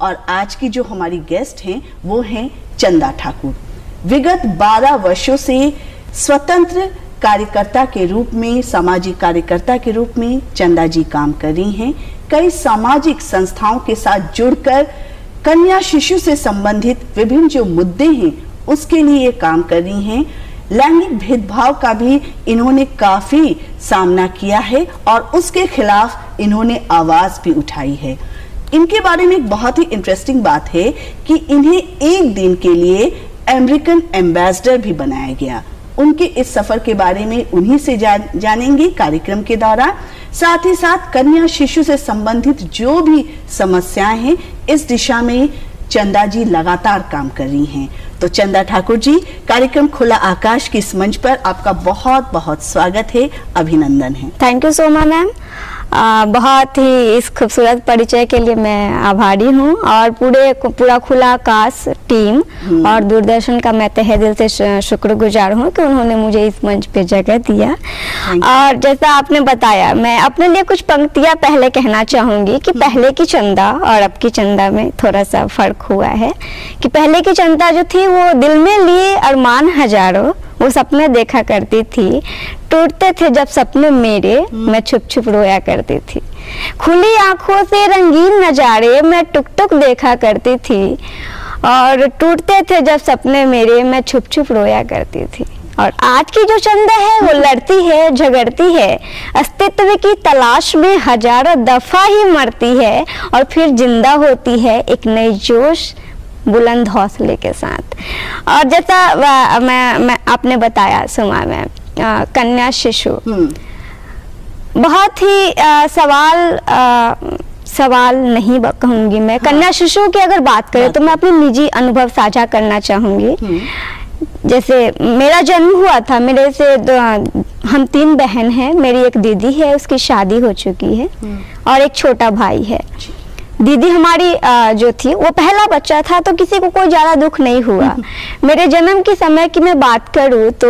और आज की जो हमारी गेस्ट हैं वो हैं चंदा ठाकुर। विगत 12 वर्षों से स्वतंत्र कार्यकर्ता के रूप में, सामाजिक कार्यकर्ता के रूप में चंदा जी काम कर रही हैं। कई सामाजिक संस्थाओं के साथ जुड़कर कन्या शिशु से संबंधित विभिन्न जो मुद्दे हैं उसके लिए काम कर रही हैं। लैंगिक भेदभाव का भी इन्होंने काफी सामना किया है और उसके खिलाफ इन्होंने आवाज भी उठाई है। इनके बारे में एक बहुत ही इंटरेस्टिंग बात है कि इन्हें एक दिन के लिए अमेरिकन एम्बेसडर भी बनाया गया। उनके इस सफर के बारे में उन्हीं से जानेंगे कार्यक्रम के दौरान। साथ ही साथ कन्या शिशु से संबंधित जो भी समस्याएं हैं इस दिशा में चंदा जी लगातार काम कर रही हैं। तो चंदा ठाकुर जी, कार्यक्रम खुला आकाश के इस मंच पर आपका बहुत बहुत स्वागत है, अभिनंदन है। Thank you Soma ma'am. बहुत ही इस खूबसूरत परिचय के लिए मैं आभारी हूँ और पूरा खुला आकाश टीम और दूरदर्शन का मैं तहे दिल से शुक्रगुजार हूँ कि उन्होंने मुझे इस मंच पे जगह दिया। और जैसा आपने बताया, मैं अपने लिए कुछ पंक्तियाँ पहले कहना चाहूँगी कि पहले की चंदा और अब की चंदा में थोड़ा सा फर्क हुआ है। कि पहले की चंदा जो थी वो दिल में लिए अरमान हजारों, वो सपने देखा करती थी, टूटते थे जब सपने मेरे, मैं छुप छुप रोया करती थी। खुली आंखों से रंगीन नजारे मैं टुक टुक देखा करती थी और टूटते थे जब सपने मेरे, मैं छुप छुप रोया करती थी। और आज की जो चंदा है वो लड़ती है, झगड़ती है, अस्तित्व की तलाश में हजारों दफा ही मरती है और फिर जिंदा होती है एक नई जोश बुलंद हौसले के साथ। और जैसा मैं आपने बताया सुमा मैम, कन्या शिशु बहुत ही सवाल नहीं कहूँगी मैं। कन्या शिशु की अगर बात करें तो मैं अपने निजी अनुभव साझा करना चाहूँगी। जैसे मेरा जन्म हुआ था, मेरे से हम 3 बहन हैं। मेरी एक दीदी है, उसकी शादी हो चुकी है और एक छोटा भाई है। दीदी हमारी जो थी वो पहला बच्चा था, तो किसी को कोई ज़्यादा दुख नहीं हुआ। मेरे जन्म के समय की मैं बात करूँ तो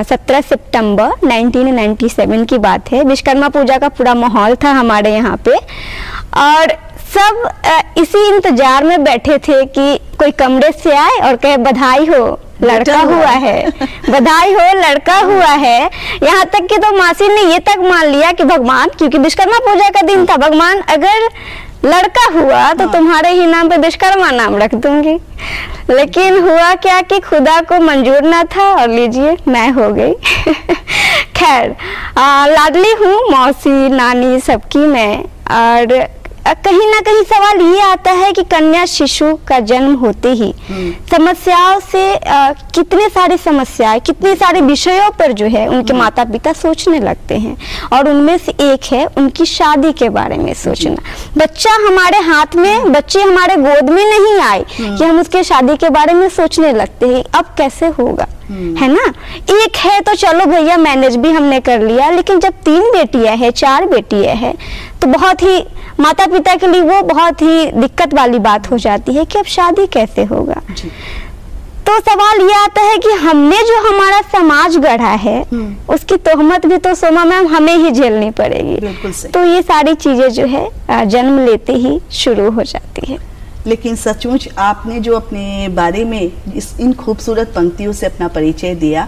17 सितंबर 1997 की बात है। विश्वकर्मा पूजा का पूरा माहौल था हमारे यहाँ पे और सब इसी इंतजार में बैठे थे कि कोई कमरे से आए और कहे बधाई हो, लड़का हुआ है, बधाई हो, लड़का हुआ है। यहाँ तक कि तो मासी ने ये तक मान लिया कि भगवान, क्योंकि विश्वकर्मा पूजा का दिन था, भगवान अगर लड़का हुआ तो तुम्हारे ही नाम पे विश्वकर्मा नाम रख दूंगी। लेकिन हुआ क्या कि खुदा को मंजूर ना था और लीजिए मैं हो गई। खैर, लाडली हूँ मौसी नानी सबकी मैं। और कहीं ना कहीं सवाल ये आता है कि कन्या शिशु का जन्म होते ही समस्याओं से कितने सारी समस्याएं, कितने सारे विषयों पर जो है उनके माता पिता सोचने लगते हैं। और उनमें से एक है उनकी शादी के बारे में सोचना। बच्चा हमारे हाथ में, बच्चे हमारे गोद में नहीं आए कि हम उसके शादी के बारे में सोचने लगते हैं अब कैसे होगा, है ना। एक है तो चलो भैया मैनेज भी हमने कर लिया, लेकिन जब 3 बेटियां हैं, 4 बेटियां हैं तो बहुत ही माता पिता के लिए वो बहुत ही दिक्कत वाली बात हो जाती है कि अब शादी कैसे होगा। तो सवाल ये आता है कि हमने जो हमारा समाज गढ़ा है उसकी तोहमत भी तो सोमा मैम हमें ही झेलनी पड़ेगी। तो ये सारी चीजें जो है जन्म लेते ही शुरू हो जाती है। लेकिन सचमुच आपने जो अपने बारे में इन खूबसूरत पंक्तियों से अपना परिचय दिया,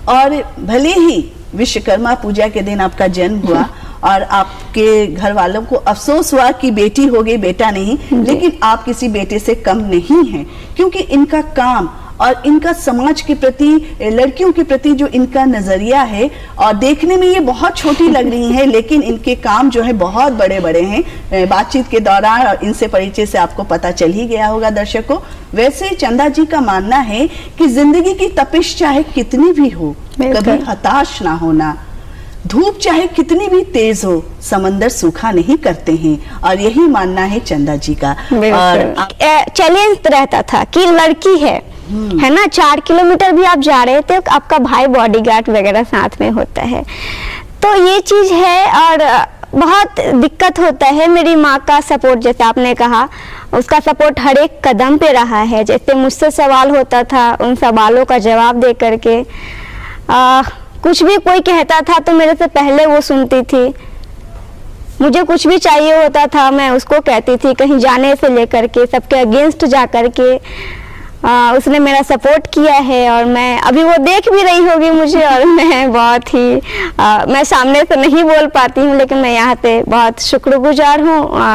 और भले ही विश्वकर्मा पूजा के दिन आपका जन्म हुआ और आपके घर वालों को अफसोस हुआ कि बेटी हो गई बेटा नहीं, लेकिन आप किसी बेटे से कम नहीं हैं, क्योंकि इनका काम और इनका समाज के प्रति, लड़कियों के प्रति जो इनका नजरिया है, और देखने में ये बहुत छोटी लग रही हैं लेकिन इनके काम जो है बहुत बड़े बड़े हैं। बातचीत के दौरान और इनसे परिचय से आपको पता चल ही गया होगा दर्शकों। वैसे चंदा जी का मानना है कि जिंदगी की तपिश चाहे कितनी भी हो, कभी हताश ना होना। धूप चाहे कितनी भी तेज हो, समंदर सूखा नहीं करते हैं, और यही मानना है चंदा जी का। और चैलेंज रहता था कि लड़की है ना, 4 किलोमीटर भी आप जा रहे थे, आपका भाई बॉडीगार्ड वगैरह साथ में होता है, तो ये चीज है। और बहुत दिक्कत होता है। मेरी माँ का सपोर्ट, जैसे आपने कहा, उसका सपोर्ट हर एक कदम पे रहा है। जैसे मुझसे सवाल होता था, उन सवालों का जवाब दे करके कुछ भी कोई कहता था तो मेरे से पहले वो सुनती थी। मुझे कुछ भी चाहिए होता था मैं उसको कहती थी, कहीं जाने से लेकर के सबके अगेंस्ट जा कर के उसने मेरा सपोर्ट किया है। और मैं अभी वो देख भी रही होगी मुझे, और मैं बहुत ही मैं सामने से नहीं बोल पाती हूँ, लेकिन मैं यहाँ पे बहुत शुक्रगुजार हूँ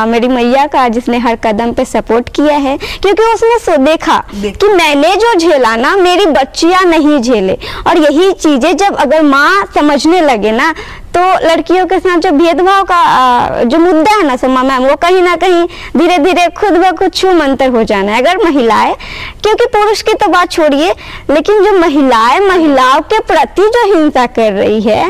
मेरी मैया का, जिसने हर कदम पे सपोर्ट किया है। क्योंकि उसने देखा कि मैंने जो झेला ना, मेरी बच्चियाँ नहीं झेले। और यही चीजें जब अगर माँ समझने लगे ना, तो लड़कियों के साथ जो भेदभाव का जो मुद्दा है ना समा मैम, वो कहीं ना कहीं धीरे धीरे खुद ब खुद छू मंतर हो जाना है। अगर महिलाएं, क्योंकि पुरुष की तो बात छोड़िए, लेकिन जो महिलाएं महिलाओं के प्रति जो हिंसा कर रही है,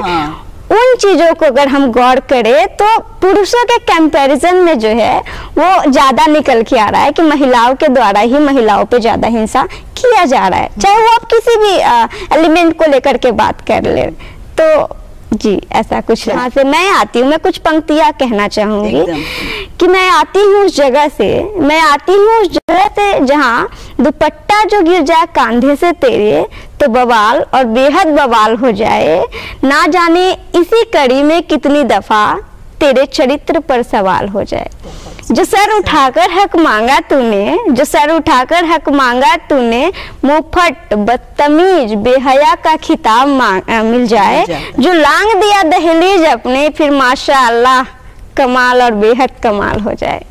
उन चीजों को अगर हम गौर करें तो पुरुषों के कंपैरिजन में जो है वो ज्यादा निकल के आ रहा है कि महिलाओं के द्वारा ही महिलाओं पे ज्यादा हिंसा किया जा रहा है, चाहे वो आप किसी भी एलिमेंट को लेकर के बात कर ले। तो जी ऐसा कुछ यहाँ से मैं आती हूँ। मैं कुछ पंक्तियाँ कहना चाहूंगी कि मैं आती हूँ उस जगह से जहाँ दुपट्टा जो गिर जाए कांधे से तेरे तो बवाल और बेहद बवाल हो जाए। ना जाने इसी कड़ी में कितनी दफा तेरे चरित्र पर सवाल हो जाए। जो सर उठाकर हक मांगा तूने, मुफट बदतमीज बेहया का खिताब मिल जाए। जो लांग दिया दहलीज अपने, फिर माशाअल्लाह कमाल और बेहद कमाल हो जाए।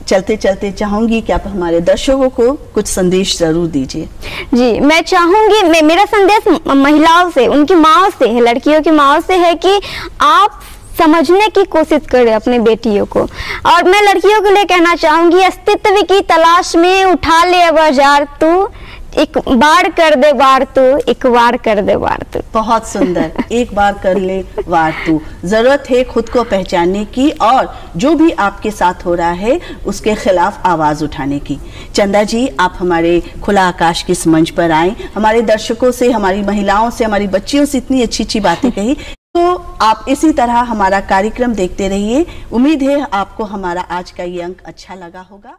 चलते चलते चाहूंगी कि आप हमारे दर्शकों को कुछ संदेश जरूर दीजिए। जी मैं चाहूंगी, मेरा संदेश महिलाओं से, उनकी माओ से है, लड़कियों की माओ से है कि आप समझने की कोशिश करें अपनी बेटियों को। और मैं लड़कियों के लिए कहना चाहूंगी, अस्तित्व की तलाश में उठा ले बाजार तू, एक बार कर दे वार तू, एक बार कर दे वार तू। बहुत सुंदर, एक बार कर ले वार तू। जरूरत है खुद को पहचानने की और जो भी आपके साथ हो रहा है उसके खिलाफ आवाज उठाने की। चंदा जी, आप हमारे खुला आकाश के इस मंच पर आए, हमारे दर्शकों से, हमारी महिलाओं से, हमारी बच्चियों से इतनी अच्छी अच्छी बातें कही। तो आप इसी तरह हमारा कार्यक्रम देखते रहिए। उम्मीद है आपको हमारा आज का ये अंक अच्छा लगा होगा।